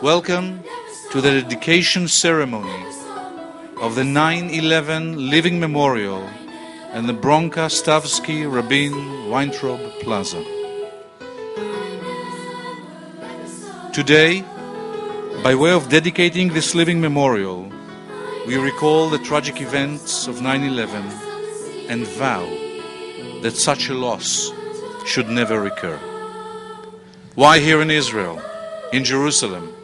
Welcome to the dedication ceremony of the 9/11 Living Memorial and the Bronka Stavsky Rabin Weintraub Plaza. Today, by way of dedicating this living memorial, we recall the tragic events of 9/11 and vow that such a loss should never recur. Why here in Israel, in Jerusalem?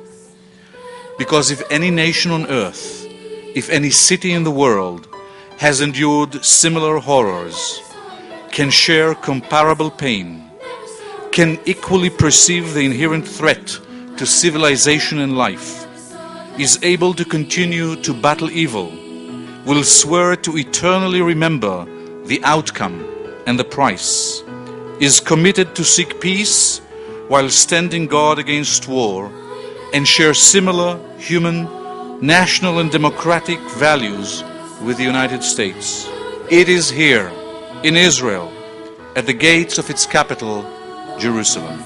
Because if any nation on earth, if any city in the world has endured similar horrors, can share comparable pain, can equally perceive the inherent threat to civilization and life, is able to continue to battle evil, will swear to eternally remember the outcome and the price, is committed to seek peace while standing guard against war, and share similar human, national and democratic values with the United States. It is here, in Israel, at the gates of its capital, Jerusalem.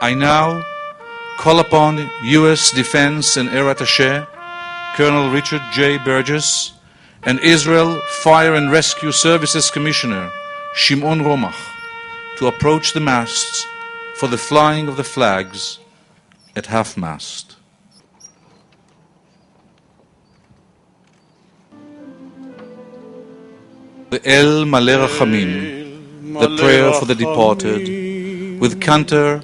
I now call upon U.S. Defense and Air Attaché, Colonel Richard J. Burgess, and Israel Fire and Rescue Services Commissioner Shimon Romach to approach the masts for the flying of the flags at half-mast. The El Maleh Rachamim, the prayer for the departed, with cantor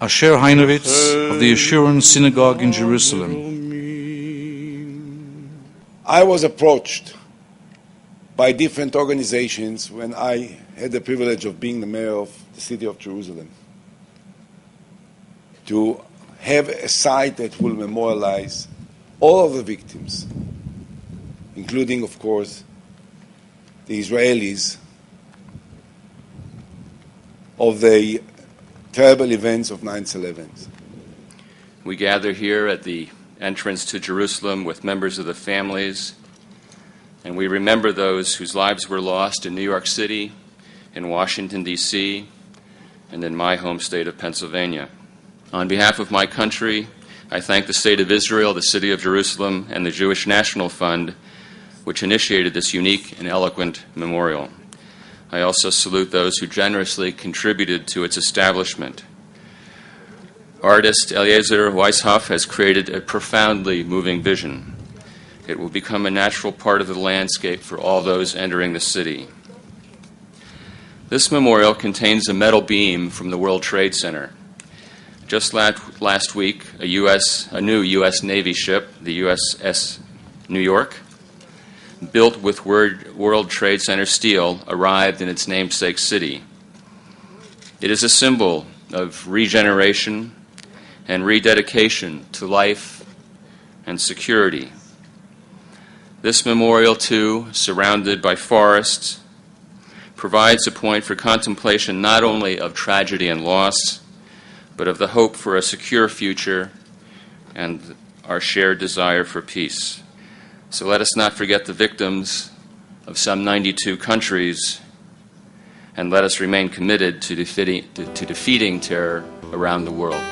Asher Heinovitz of the Assurance Synagogue in Jerusalem. I was approached by different organizations when I had the privilege of being the mayor of the city of Jerusalem to have a site that will memorialize all of the victims, including, of course, the Israelis of the terrible events of 9/11. We gather here at the entrance to Jerusalem with members of the families, and we remember those whose lives were lost in New York City, in Washington, D.C., and in my home state of Pennsylvania. On behalf of my country, I thank the State of Israel, the City of Jerusalem, and the Jewish National Fund, which initiated this unique and eloquent memorial. I also salute those who generously contributed to its establishment. Artist Eliezer Weishoff has created a profoundly moving vision. It will become a natural part of the landscape for all those entering the city. This memorial contains a metal beam from the World Trade Center. Just last week, a new U.S. Navy ship, the USS New York, built with World Trade Center steel, arrived in its namesake city. It is a symbol of regeneration and rededication to life and security. This memorial, too, surrounded by forests, provides a point for contemplation not only of tragedy and loss, but of the hope for a secure future and our shared desire for peace. So let us not forget the victims of some 92 countries, and let us remain committed to defeating terror around the world.